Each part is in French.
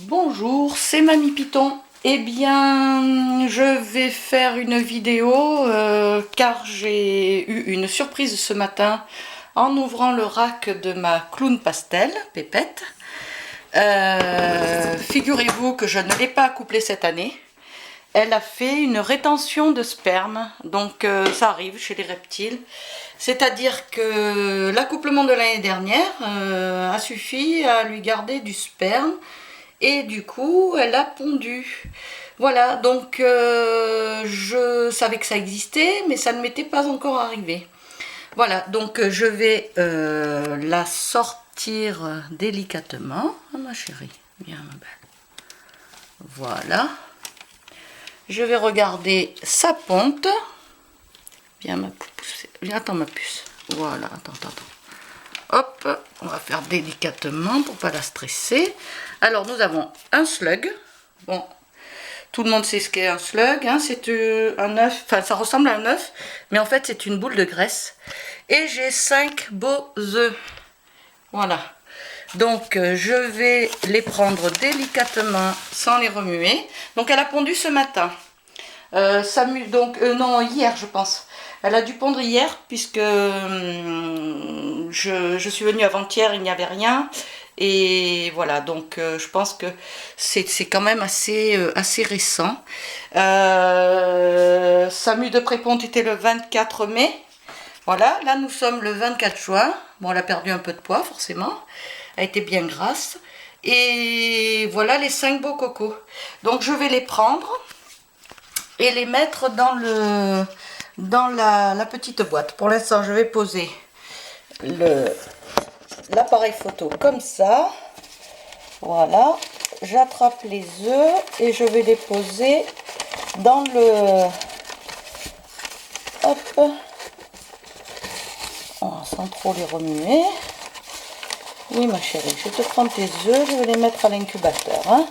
Bonjour, c'est Mamie Python. Eh bien, je vais faire une vidéo car j'ai eu une surprise ce matin en ouvrant le rack de ma clown pastel, Pépette. Figurez-vous que je ne l'ai pas accouplée cette année. Elle a fait une rétention de sperme, donc ça arrive chez les reptiles. C'est-à-dire que l'accouplement de l'année dernière a suffi à lui garder du sperme. Et du coup, elle a pondu. Voilà, donc je savais que ça existait, mais ça ne m'était pas encore arrivé. Voilà, donc je vais la sortir délicatement. Ah, ma chérie, bien ma belle. Voilà. Je vais regarder sa ponte. Bien ma pouce. Attends ma puce. Voilà, attends. Hop, on va faire délicatement pour pas la stresser. Alors nous avons un slug. Bon, tout le monde sait ce qu'est un slug. Hein. C'est un œuf, enfin ça ressemble à un œuf, mais en fait c'est une boule de graisse. Et j'ai 5 beaux œufs. Voilà. Donc je vais les prendre délicatement sans les remuer. Donc elle a pondu ce matin. Non, hier je pense. Elle a dû pondre hier puisque je suis venue avant-hier, il n'y avait rien. Et voilà, donc je pense que c'est quand même assez récent. Sa mue de préponte était le 24 mai. Voilà, là nous sommes le 24 juin. Bon, elle a perdu un peu de poids forcément. Elle était bien grasse. Et voilà les 5 beaux cocos. Donc je vais les prendre et les mettre dans la petite boîte. Pour l'instant, je vais poser l'appareil photo comme ça. Voilà. J'attrape les œufs et je vais les poser dans le... Hop. Oh, sans trop les remuer. Oui, ma chérie, je te prends tes œufs, je vais les mettre à l'incubateur. Hein.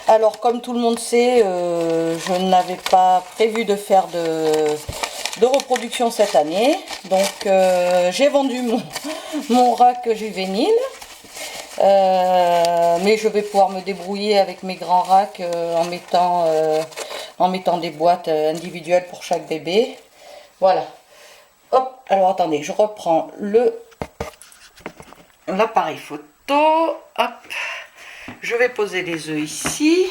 Alors, comme tout le monde sait, je n'avais pas prévu de faire de reproduction cette année. Donc, j'ai vendu mon rack juvénile. Mais je vais pouvoir me débrouiller avec mes grands racks en mettant des boîtes individuelles pour chaque bébé. Voilà. Hop, alors attendez, je reprends l'appareil photo. Hop. Je vais poser les œufs ici.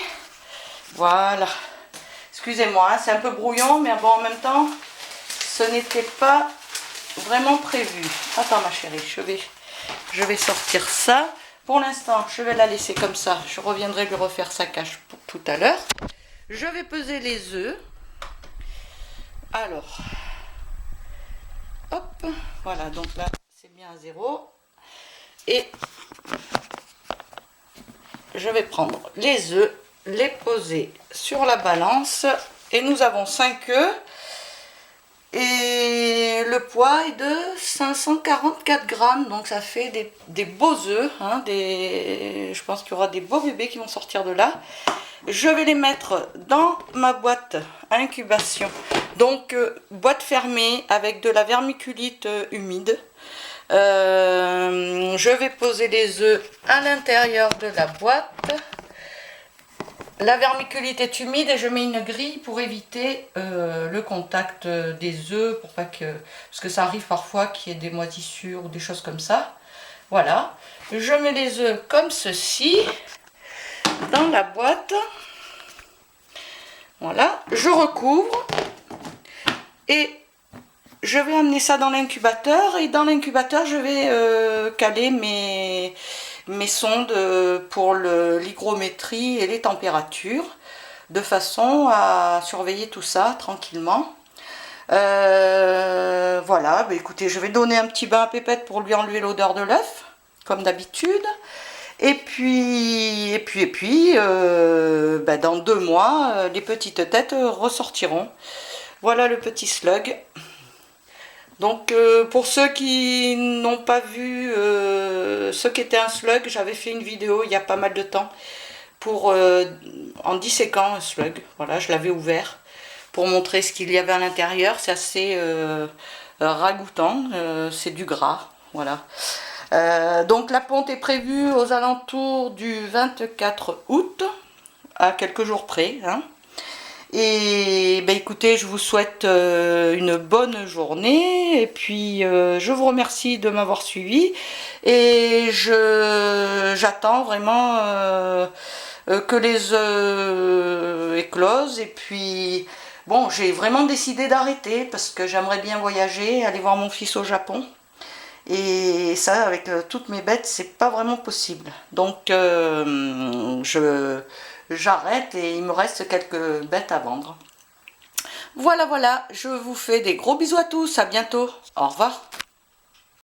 Voilà. Excusez-moi, hein, c'est un peu brouillon, mais bon, en même temps, ce n'était pas vraiment prévu. Attends, ma chérie, je vais sortir ça. Pour l'instant, je vais la laisser comme ça. Je reviendrai lui refaire sa cage pour tout à l'heure. Je vais peser les œufs. Alors, hop, voilà, donc là, c'est bien à 0. Et je vais prendre les œufs, les poser sur la balance. Et nous avons 5 œufs. Et le poids est de 544 grammes. Donc ça fait des beaux œufs. Hein, je pense qu'il y aura des beaux bébés qui vont sortir de là. Je vais les mettre dans ma boîte à incubation. Donc boîte fermée avec de la vermiculite humide. Je vais poser les œufs à l'intérieur de la boîte. La vermiculite est humide et je mets une grille pour éviter le contact des œufs, parce que ça arrive parfois qu'il y ait des moisissures ou des choses comme ça. Voilà, je mets les œufs comme ceci dans la boîte. Voilà, je recouvre et je vais amener ça dans l'incubateur. Et dans l'incubateur, je vais caler mes sondes pour l'hygrométrie et les températures, de façon à surveiller tout ça tranquillement. Voilà, bah écoutez, je vais donner un petit bain à Pépette pour lui enlever l'odeur de l'œuf, comme d'habitude. Et puis, dans 2 mois, les petites têtes ressortiront. Voilà le petit slug. Donc pour ceux qui n'ont pas vu ce qu'était un slug, j'avais fait une vidéo il y a pas mal de temps en disséquant un slug. Voilà, je l'avais ouvert pour montrer ce qu'il y avait à l'intérieur. C'est assez ragoûtant, c'est du gras. Voilà. Donc la ponte est prévue aux alentours du 24 août, à quelques jours près, hein. Et ben écoutez, je vous souhaite une bonne journée et puis je vous remercie de m'avoir suivi et j'attends vraiment que les œufs éclosent. Et puis bon, j'ai vraiment décidé d'arrêter parce que j'aimerais bien voyager, aller voir mon fils au Japon. Et ça, avec toutes mes bêtes, c'est pas vraiment possible. Donc j'arrête et il me reste quelques bêtes à vendre. Voilà, voilà, je vous fais des gros bisous à tous, à bientôt, au revoir.